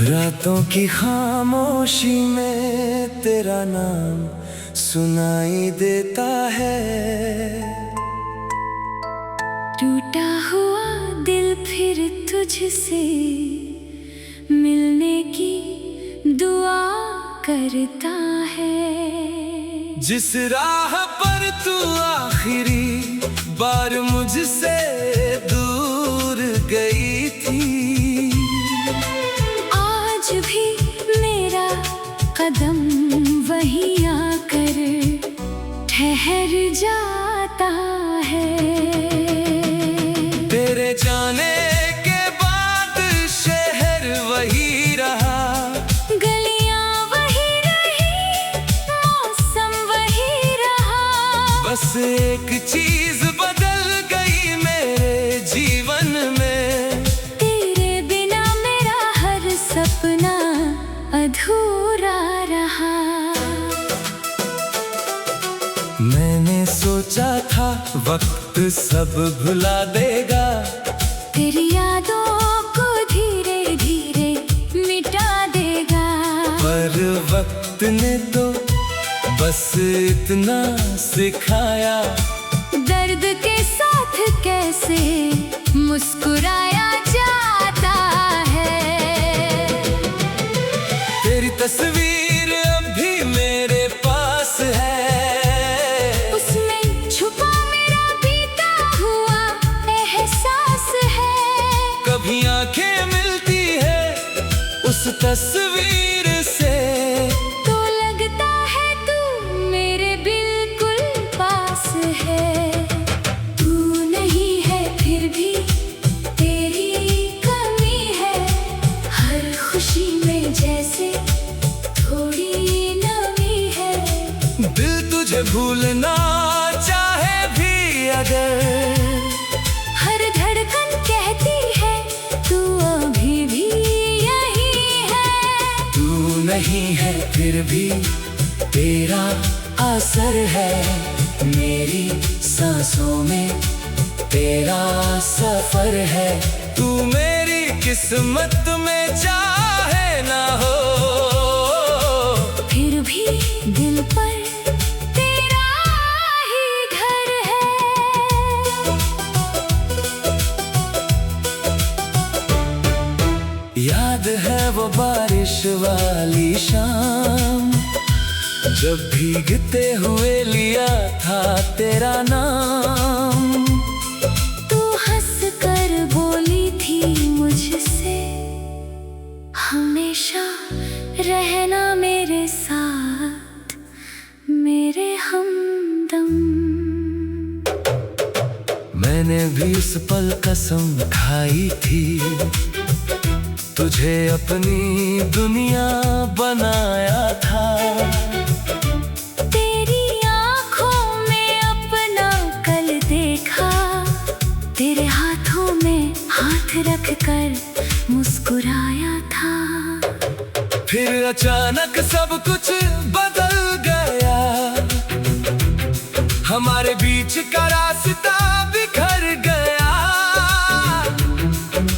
रातों की खामोशी में तेरा नाम सुनाई देता है। टूटा हुआ दिल फिर तुझसे मिलने की दुआ करता है। जिस राह पर तू आखिरी बार मुझसे दूर गई थी, आज भी मेरा कदम वहीं आकर ठहर जाता है। तेरे जाने के बाद शहर वही रहा, गलियां वही रही, मौसम वही रहा। बस एक चीज बदल गई मेरे जीवन में, तेरे बिना मेरा हर सपना अधूरा रहा। मैंने सोचा था वक्त सब भुला देगा, तेरी यादों को धीरे धीरे मिटा देगा। पर वक्त ने तो बस इतना सिखाया, दर्द के साथ कैसे मुस्कुराया जाता है। तेरी तस्वीर अब भी मेरे पास है, उसमें छुपा मेरा बीता हुआ एहसास है। कभी आंखें मिलती है उस तस्वीर से, तो लगता है तू मेरे बिल्कुल पास है। तू नहीं है फिर भी तेरी कमी है, हर खुशी में जैसे थोड़ी नमी है। दिल तुझे भूलना चाहे भी अगर, हर धड़कन कहती है तू अभी भी यही है। तू नहीं है फिर भी तेरा असर है, मेरी सांसों में तेरा सफर है। तू मेरी किस्मत में चाहे ना हो, फिर भी दिल पर तेरा ही घर है। याद है वो बारिश वाली शाम, जब भीगते हुए लिया था तेरा नाम। तू हंस कर बोली थी मुझसे, हमेशा रहना मेरे साथ मेरे हमदम। मैंने भी उस पल कसम खाई थी, तुझे अपनी दुनिया बनाया था। तेरी आँखों में अपना कल देखा, तेरे हाथों में हाथ रख कर मुस्कुराया था। फिर अचानक सब कुछ बदल गया, हमारे बीच का रास्ता बिखर गया।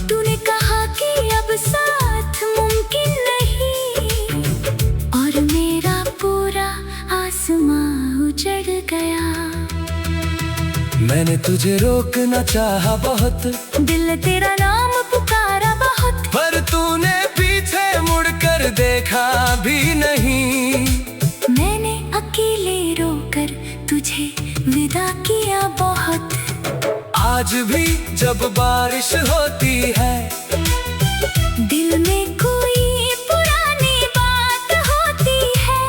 तूने कहा कि अब साथ मुमकिन नहीं, और मेरा पूरा आसमां उजड़ गया। मैंने तुझे रोकना चाहा बहुत, दिल तेरा नाम पुकारा बहुत, पर तूने पीछे मुड़कर देखा भी नहीं। मैंने अकेले रोकर तुझे विदा किया बहुत। आज भी जब बारिश होती है, दिल में कोई पुरानी बात होती है।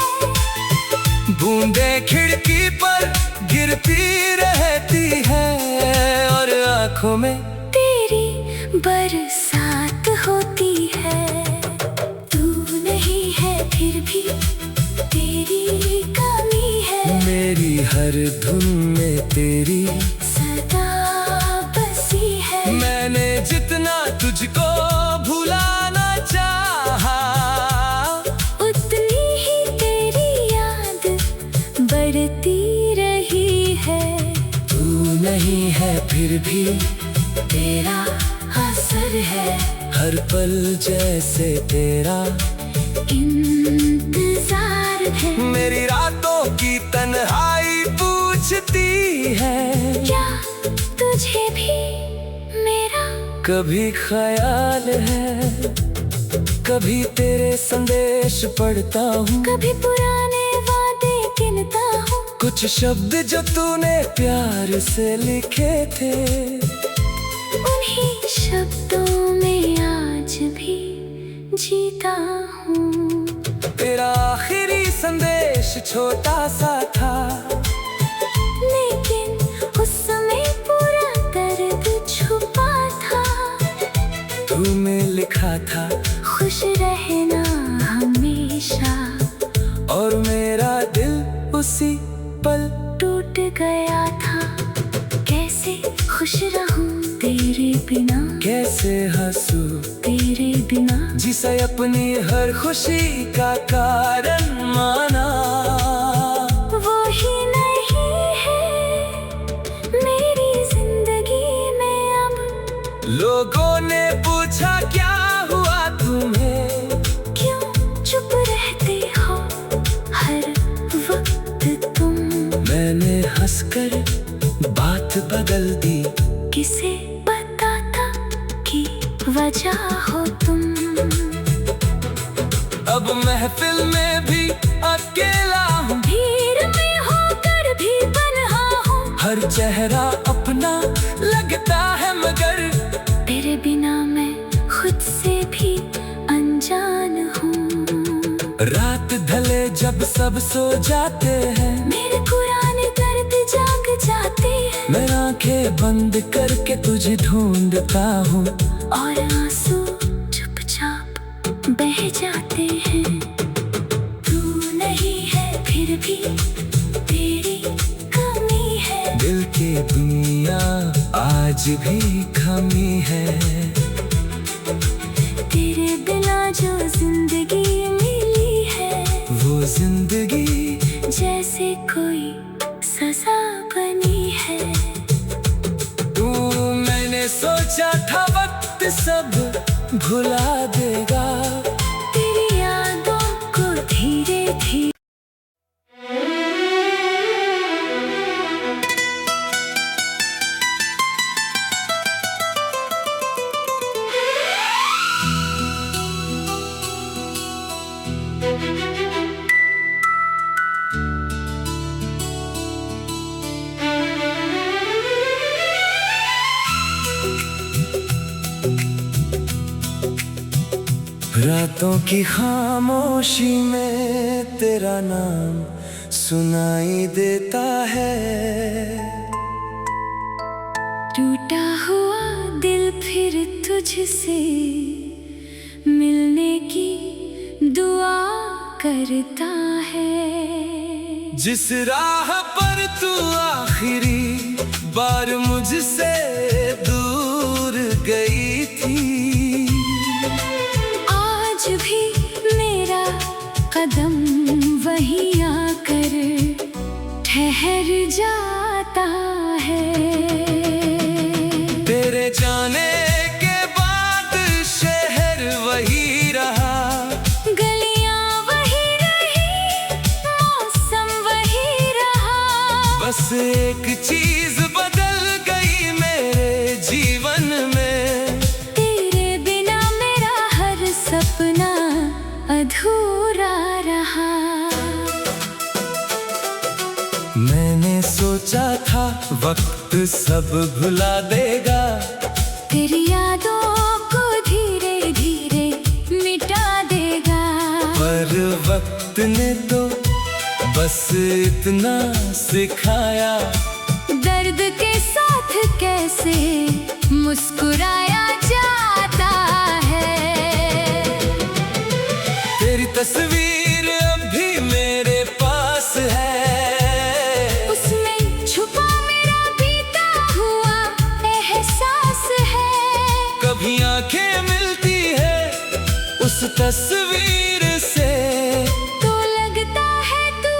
बूंदें खिड़की पर गिरती रहती है, और आंखों में तेरी बरसात होती है। तू नहीं है फिर भी तेरी कमी है, मेरी हर धुन में तेरी सदा बसी है। मैंने जितना तुझको भुलाना चाहा, उतनी ही तेरी याद बढ़ती रही है। तू नहीं है फिर भी तेरा असर है, हर पल जैसे तेरा इंतजार है। मेरी रातों की तन्हाई पूछती है, क्या तुझे भी मेरा कभी ख्याल है? कभी तेरे संदेश पढ़ता हूँ, कभी पुराने वादे गिनता हूँ। कुछ शब्द जो तूने प्यार से लिखे थे, उन्हीं शब्दों में आज भी जीता हूँ। तेरा आखिरी संदेश छोटा सा था, लेकिन उसमें पूरा दर्द छुपा था। तूने लिखा था खुश रहना हमेशा, और मेरा दिल उसी पल टूट गया था। कैसे खुश रहूं तेरे बिना, कैसे हंसू तेरे बिना। जिसे अपनी हर खुशी का कारण माना, वो ही नहीं है मेरी जिंदगी में अब। लोगों ने पूछा क्या हुआ तुम्हें, क्यों चुप रहते हो हर वक्त तुम। मैंने हंसकर बात बदल दी, किसे बताता कि वजह हो तुम। अब महफिल में भी अकेला हूँ, भीड़ में होकर भी तन्हा हूँ। हर चेहरा अपना लगता है मगर तेरे बिना मैं खुद से भी अनजान हूँ। रात ढले जब सब सो जाते हैं, मेरे पुराने दर्द जाग जाते हैं। मैं आंखें बंद करके तुझे ढूंढता हूँ, और आंसू चुपचाप बह जाते हैं। तू नहीं है फिर भी तेरी कमी है, दिल की दुनिया आज भी कमी है। तेरे बिना जो जिंदगी मिली है, वो जिंदगी जैसे कोई सजा बनी है। तू मैंने सोचा था वक्त सब भुला देगा, तेरी यादों को धीरे धीरे। रातों की खामोशी में तेरा नाम सुनाई देता है। टूटा हुआ दिल फिर तुझसे मिलने की दुआ करता है। जिस राह पर तू आखिरी बार मुझसे दूर गई थी, आज भी मेरा कदम वहीं आकर ठहर जाता है। तेरे जाने के बाद शहर वही रहा, गलियां वही रही, मौसम वही रहा। बस एक चीज बदल गई मेरे जीवन में, तेरे बिना मेरा हर सपना अधूरा रहा। मैंने सोचा था वक्त सब भुला देगा, तेरी यादों को धीरे धीरे मिटा देगा। पर वक्त ने तो बस इतना सिखाया, दर्द के साथ कैसे मुस्कुराया जाता है। तेरी तस्वीर अब भी मेरे पास है, उसमें छुपा मेरा बीता हुआ एहसास है। कभी आंखें मिलती है उस तस्वीर से, तो लगता है तू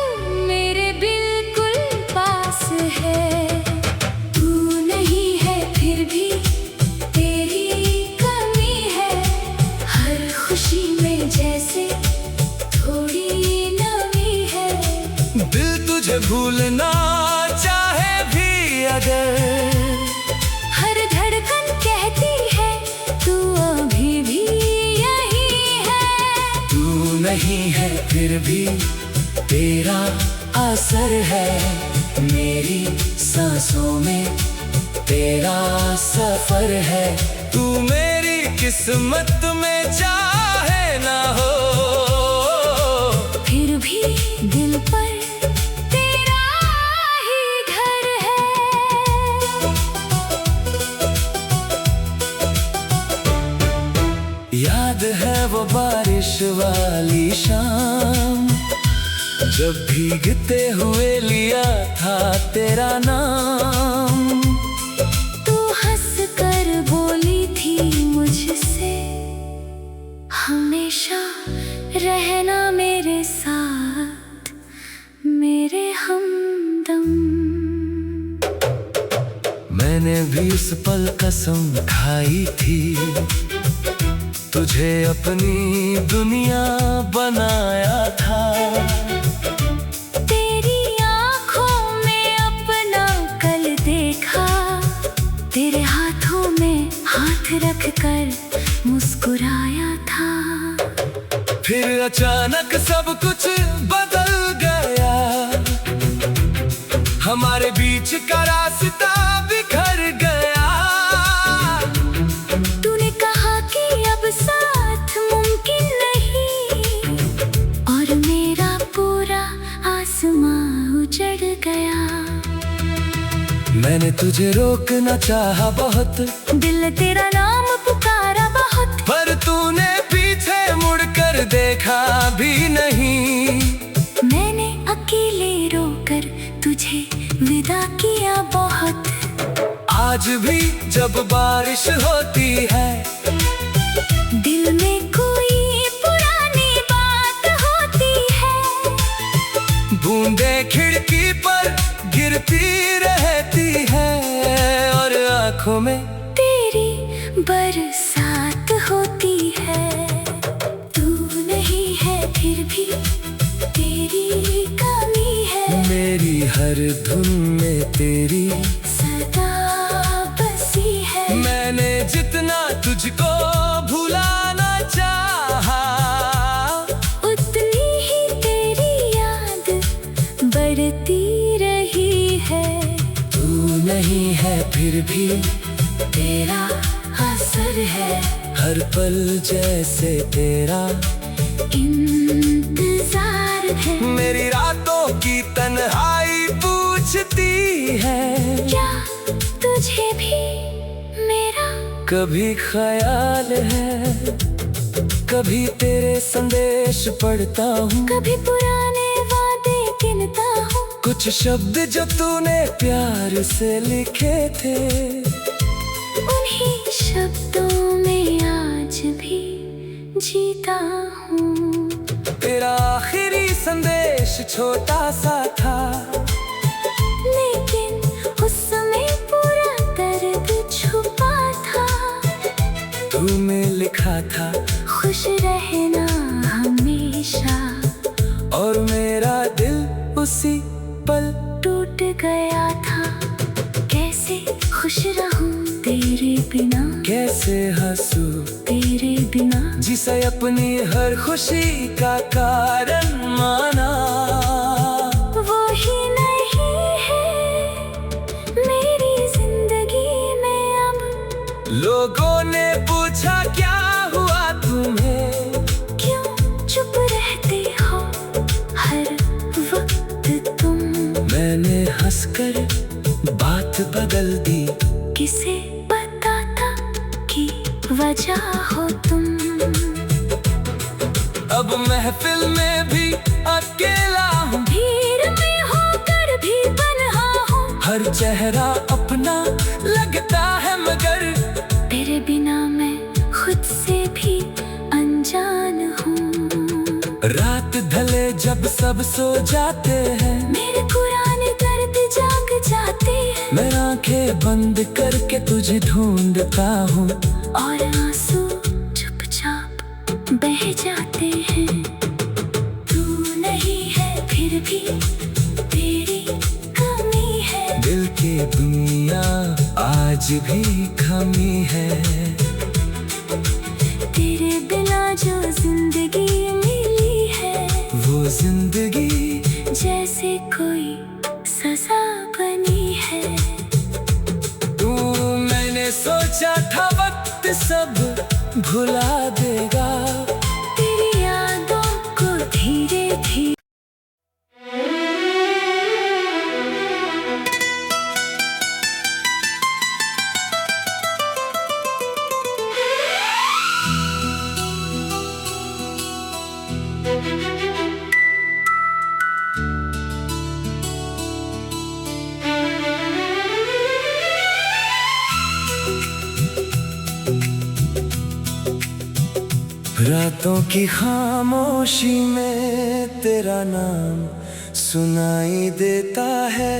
मेरे बिल्कुल पास है। तू नहीं है फिर भी तेरी कमी है, मुझे भूलना चाहे भी अगर, हर धड़कन कहती है तू अभी भी यही है। तू नहीं है फिर भी तेरा असर है, मेरी सांसों में तेरा सफर है। तू मेरी किस्मत में चाहे ना हो, फिर भी दिल पर तेरा ही घर है। याद है वो बारिश वाली शाम, जब भीगते हुए लिया था तेरा नाम। तू हंस कर बोली थी मुझसे, हमेशा रहना मेरे साथ मेरे हमदम। मैंने भी उस पल कसम खाई थी, तुझे अपनी दुनिया बनाया था। तेरी आँखों में अपना कल देखा, तेरे हाथों में हाथ रख कर मुस्कुराया था। फिर अचानक सब कुछ बदल गया, हमारे बीच का रास्ता बिखर गया। तूने कहा कि अब साथ मुमकिन नहीं, और मेरा पूरा आसमां उजड़ गया। मैंने तुझे रोकना चाहा बहुत, दिल ने तेरा नाम पुकारा बहुत, पर तूने पीछे मुड़कर देखा भी नहीं। मैंने अकेले रोकर तुझे विदा किया बहुत। आज भी जब बारिश होती है, दिल में कोई पुरानी बात होती है। बूंदे खिड़की पर गिरती रहती है, और आंखों में तेरी बरसात होती है। तू नहीं है फिर भी तेरी कमी है, मेरी हर धुन में तेरी सदा बसी है। मैंने जितना तुझको भुलाना चाहा, उतनी ही तेरी याद बढ़ती रही है। तू नहीं है फिर भी तेरा असर है, हर पल जैसे तेरा इंतजार है। मेरी रातों की तन्हाई पूछती है, क्या तुझे भी मेरा कभी ख्याल है। कभी तेरे संदेश पढ़ता हूँ, कभी पुराने वादे गिनता हूँ। कुछ शब्द जो तूने प्यार से लिखे थे, उन्हीं शब्दों में आज भी जीता हूँ। तेरा आखिरी संदेश छोटा सा था, लेकिन उसमें पूरा दर्द छुपा था। तूने लिखा था खुश रहना हमेशा, और मेरा दिल उसी पल टूट गया था। कैसे खुश रहूं तेरे बिना, कैसे हंसूं तेरे बिना। जिसे अपनी हर खुशी का कारण माना, वो ही नहीं है मेरी जिंदगी में अब। लोगों ने पूछा क्या हुआ तुम्हें, क्यों चुप रहते हो हर वक्त तुम। मैंने हंसकर बात बदल दी, किसे बताता कि वजह हो तुम। अब महफिल में भी अकेला हूँ, भीड़ में होकर भी बन्हा हूँ। हर चेहरा अपना लगता है, मगर तेरे बिना मैं खुद से भी अनजान हूँ। रात ढले जब सब सो जाते हैं, मेरे पुराने दर्द जाग जाते हैं। मैं आंखें बंद करके तुझे ढूंढता हूँ, और आंसू चुपचाप बह जाते हैं। तू नहीं है फिर भी तेरी दुनिया आज भी कमी है। तेरे बिना जो जिंदगी मिली है, वो जिंदगी जैसे कोई सजा बनी है। तू मैंने सोचा था वक्त सब भुला देगा, तेरी यादों को धीरे धीरे रातों की खामोशी में तेरा नाम सुनाई देता है।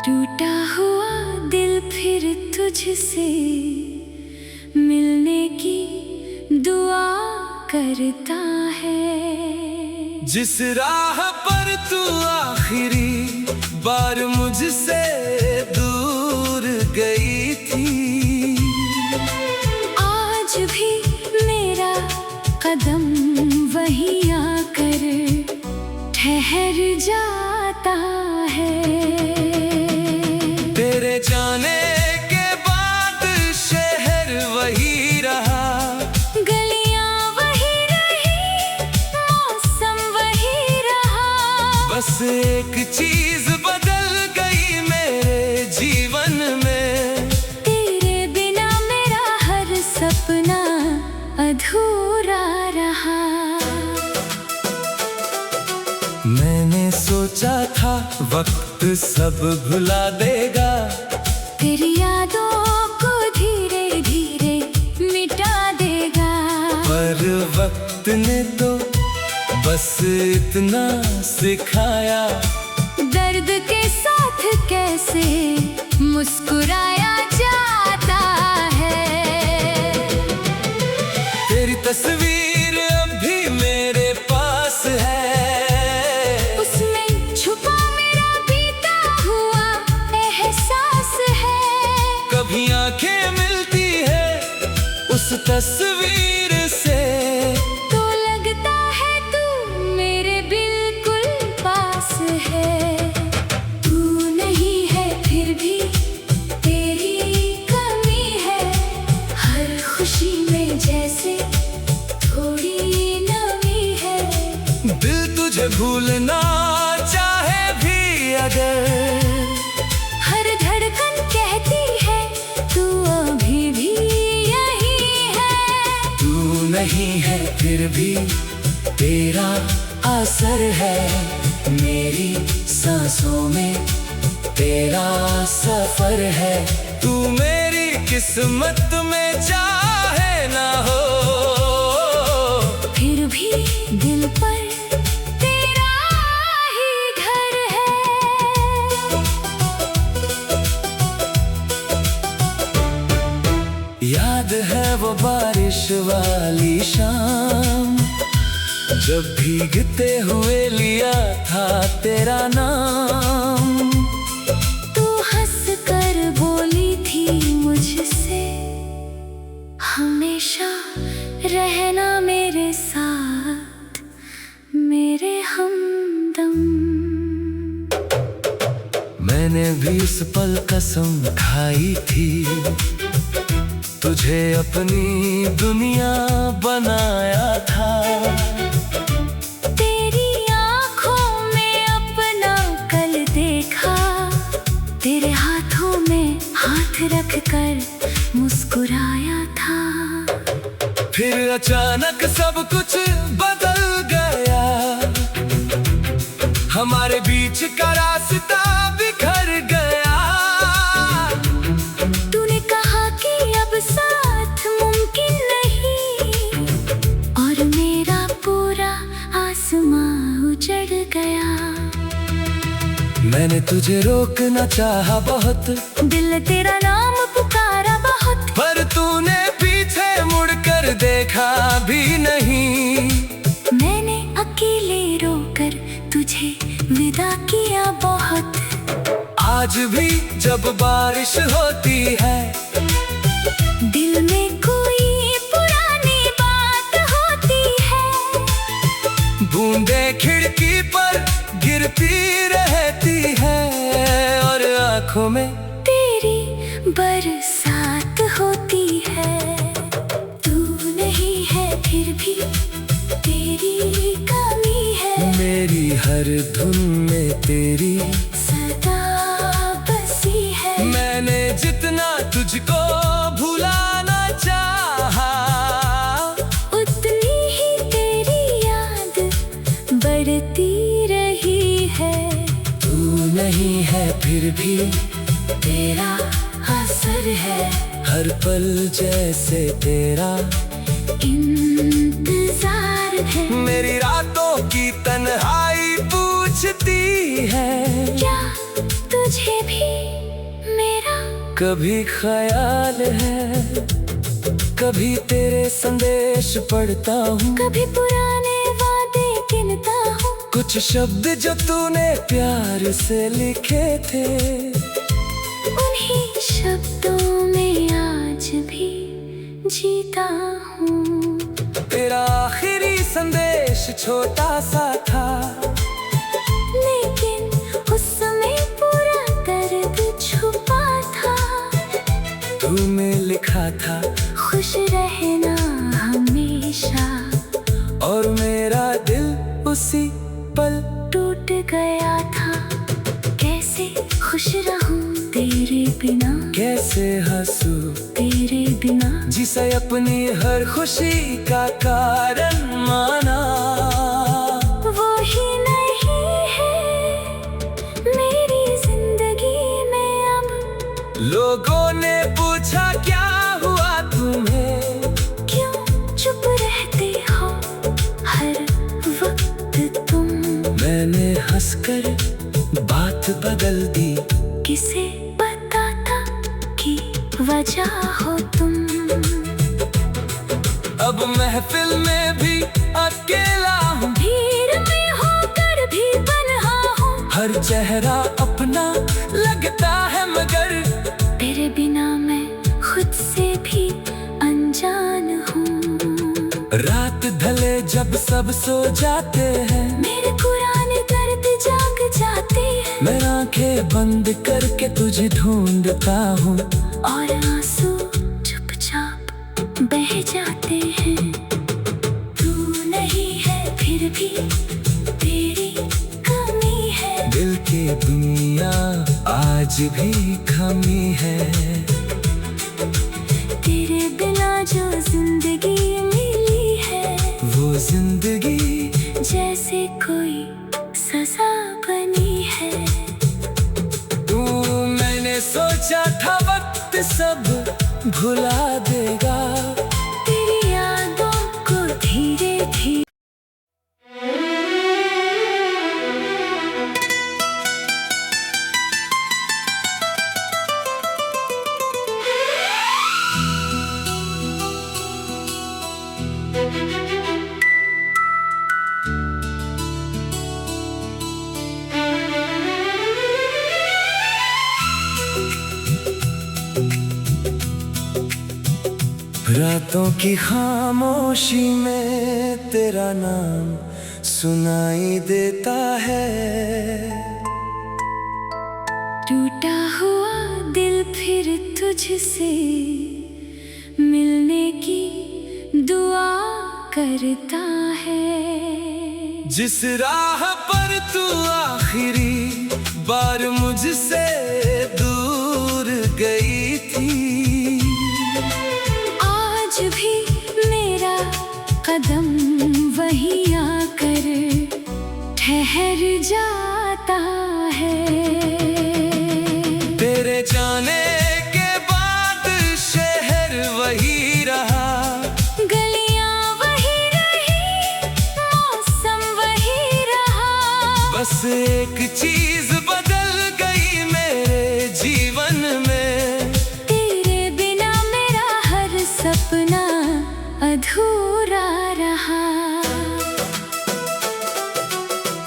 टूटा हुआ दिल फिर तुझसे मिलने की दुआ करता है। जिस राह पर तू आखिरी बार मुझसे दूर गई थी, आज भी मेरा कदम वहीं आकर ठहर जाता है। तेरे जाने के बाद शहर वही रहा, गलियां वही रही, मौसम वही रहा। बस एक चीज बदल गई मेरे जीवन में, तेरे बिना मेरा हर सपना अधूरा रहा। मैंने सोचा था वक्त सब भुला देगा, तेरी यादों को धीरे धीरे मिटा देगा। पर वक्त ने तो बस इतना सिखाया, दर्द के साथ कैसे मुस्कुराया जाता है। तेरी तस्वीर अब भी मेरे पास है, उसमें छुपा मेरा बीता हुआ एहसास है। कभी आंखें मिलती है उस तस्वीर से, तो लगता है तू मेरे बिल्कुल पास है। तू नहीं है फिर भी तेरी कमी है, हर खुशी में जैसे थोड़ी नमी है। दिल तुझे भूलना चाहे भी अगर, हर धड़कन कहती है तू अभी भी यही है। तू नहीं है फिर भी तेरा असर है, मेरी सांसों में तेरा सफर है। तू मेरी किस्मत में चाहे ना हो, फिर भी दिल पर तेरा ही घर है। याद है वो बारिश वाली शाम, जब भीगते हुए लिया था तेरा नाम। तू हंस कर बोली थी मुझसे, हमेशा रहना मेरे साथ मेरे हमदम। मैंने भी उस पल कसम खाई थी, तुझे अपनी दुनिया बनाया था। तेरी आँखों में अपना कल देखा, तेरे हाथों में हाथ रख कर मुस्कुराया था। फिर अचानक सब कुछ बदल गया, हमारे बीच का रास्ता बिखर गया। तूने कहा कि अब साथ मुमकिन नहीं, और मेरा पूरा आसमां उजड़ गया। मैंने तुझे रोकना चाहा बहुत, दिल तेरा नाम पुकारा बहुत, पर तूने पीछे मुड़कर देखा भी नहीं। मैंने अकेले रोकर तुझे विदा किया बहुत। आज भी जब बारिश होती है, दिल में कोई पुरानी बात होती है। बूंदे खिड़की पर गिरती रहती है और आंखों में तेरी बरसात होती है। तू नहीं है फिर भी तेरी कमी है। मेरी हर धुन में तेरी सदा बसी है। मैंने जितना तुझको भुलाना चाहा, उतनी ही तेरी याद बढ़ती रही है। तू नहीं है फिर भी तेरा असर है। हर पल जैसे तेरा इंतजार है। मेरी रातों की तन्हाई पूछती है, क्या तुझे भी मेरा कभी ख्याल है? कभी तेरे संदेश पढ़ता हूँ, कभी पुराने वादे गिनता हूँ। कुछ शब्द जो तूने प्यार से लिखे थे, उन्हीं शब्दों में आज भी जीता हूँ। तेरा आखिरी संदेश छोटा सा था, लेकिन उसमें पूरा दर्द छुपा था। तूने लिखा था खुश रहना हमेशा, और मेरा दिल उसी पल टूट गया था। कैसे खुश रहूं तेरे बिना, कैसे हंसूं तेरे बिना। जिसे अपनी हर खुशी का कारण माना, वो ही नहीं है मेरी जिंदगी में अब। लोगों ने पूछा क्या हुआ तुम्हें, क्यों चुप रहते हो हर वक्त तुम। मैंने हंसकर बात बदल दी, किसे पता था कि वजह हो तुम। अब महफिल में भी अकेला हूँ, भीड़ में होकर भी तन्हा हूँ। हर चेहरा अपना लगता है मगर तेरे बिना मैं खुद से भी अनजान हूँ। रात ढले जब सब सो जाते हैं, मेरे पुराने दर्द जाग जाते हैं। मैं आंखें बंद करके तुझे ढूंढता हूँ, और आंसू चुपचाप बह जाते हैं। तू नहीं है फिर भी तेरी कमी है। दिल की दुनिया आज भी कमी है। तेरे बिना जो जिंदगी मिली है, वो जिंदगी जैसे कोई सजा बनी है। तू मैंने सोचा था वक्त सब भुला देगा, तेरी यादों को धीरे धीरे। रातों की खामोशी में तेरा नाम सुनाई देता है। टूटा हुआ दिल फिर तुझसे मिलने की दुआ करता है। जिस राह पर तू आखिरी बार मुझसे दूर गई थी, आज भी मेरा कदम वहीं आकर ठहर जाता है। तेरे जाने के बाद शहर वही रहा, गलियां वही रही, मौसम वही रहा। बस एक चीज बदल गई मेरे जीवन में, तेरे बिना मेरा हर सपना अधूरा रहा।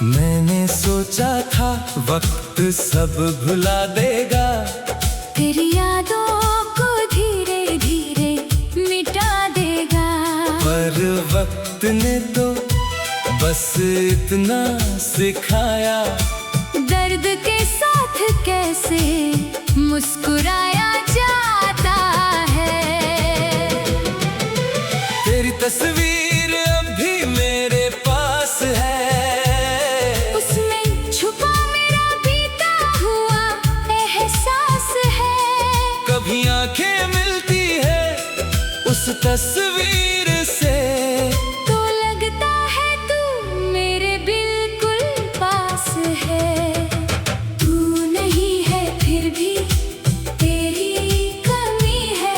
मैंने सोचा सोचा था वक्त सब भुला देगा, तेरी यादों को धीरे धीरे मिटा देगा। पर वक्त ने तो बस इतना सिखाया, दर्द के साथ कैसे मुस्कुराया जाता है। तेरी तस्वीर अब भी मेरे पास है, उसमें छुपा मेरा बीता हुआ एहसास है। कभी आंखें मिलती है उस तस्वीर से, तो लगता है तू मेरे बिल्कुल पास है। तू नहीं है फिर भी तेरी कमी है,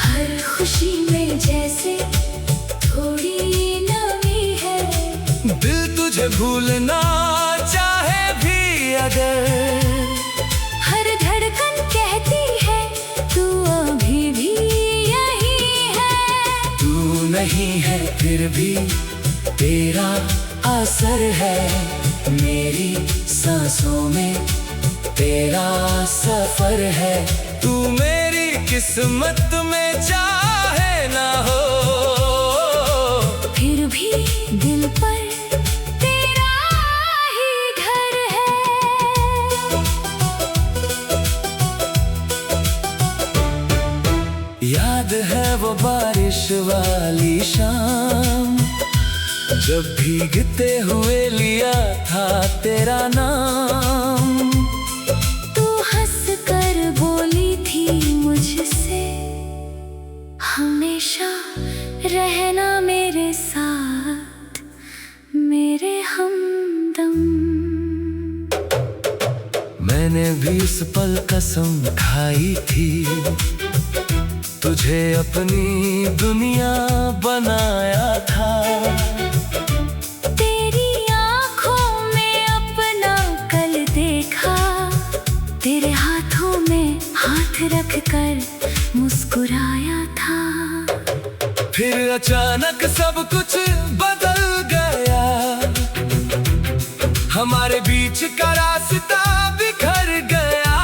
हर खुशी में जैसे थोड़ी नमी है। दिल तुझे भूलना चाहे भी अगर, हर धड़कन कहती है तू अभी भी यही है। तू नहीं है फिर भी तेरा असर है, मेरी सांसों में तेरा सफर है। तू मेरी किस्मत में चाहे ना हो, फिर भी दिल पर तेरा ही घर है। याद है वो बारिश वाली शाम, जब भीगते हुए लिया था तेरा नाम। तू हंस कर बोली थी मुझसे, हमेशा रहना मेरे साथ मेरे हमदम। मैंने भी उस पल कसम खाई थी, तुझे अपनी दुनिया बनाया था। तेरी आँखों में अपना कल देखा, तेरे हाथों में हाथ रख कर मुस्कुराया था। फिर अचानक सब कुछ बदल गया, हमारे बीच का रास्ता बिखर गया।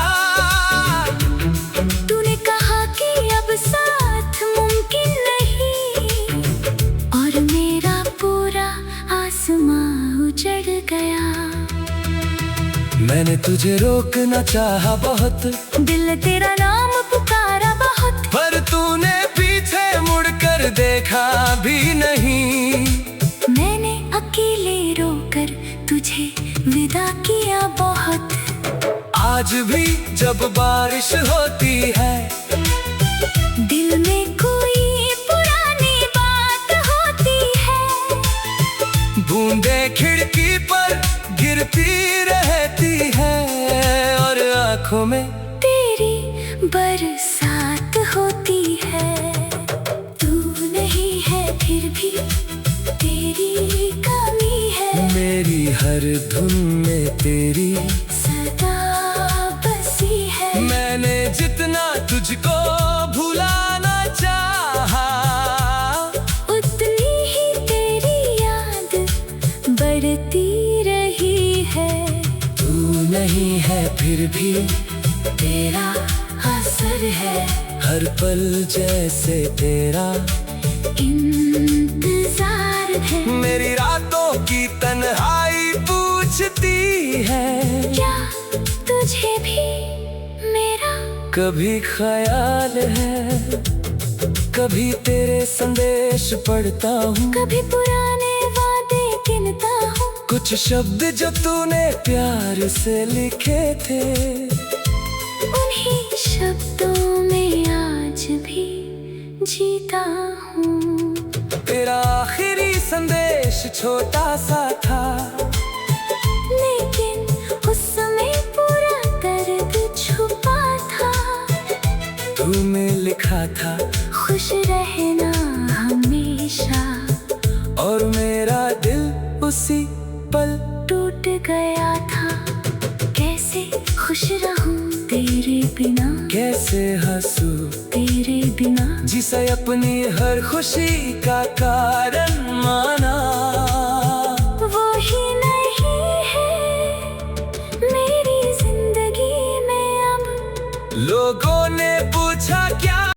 तूने कहा कि अब साथ मुमकिन नहीं, और मेरा पूरा आसमां उजड़ गया। मैंने तुझे रोकना चाहा बहुत, दिल तेरा नाम पुकारा बहुत, पर तूने पीछे मुड़कर देखा भी नहीं। मैंने अकेले रोकर तुझे विदा किया बहुत। आज भी जब बारिश होती है, दिल में कोई पुरानी बात होती है। बूंदें खिड़की पर गिरती रहती है, और आंखों में तेरी बरसात होती है। तू नहीं है फिर भी तेरी कमी है, मेरी हर धुन में तेरी सदा बसी है। मैंने जितना तुझको भुलाना चाहा, उतनी ही तेरी याद बढ़ती रही है। तू नहीं है फिर भी तेरा असर है, हर पल जैसे तेरा इंतजार है। मेरी रातों की तन्हाई पूछती है, क्या तुझे भी मेरा कभी ख्याल है। कभी तेरे संदेश पढ़ता हूँ, कभी पुराने वादे गिनता हूँ। कुछ शब्द जो तूने प्यार से लिखे थे, उन्हीं शब्दों में आज भी जीता हूँ। तेरा आखिरी संदेश छोटा सा था, लेकिन उसमें पूरा दर्द छुपा था। तूने लिखा था खुश रहना हमेशा, और मेरा दिल उसी पल टूट गया था। कैसे खुश रहूं तेरे बिना, कैसे हंसूं तेरे बिना। जिसे अपनी हर खुशी का कारण माना।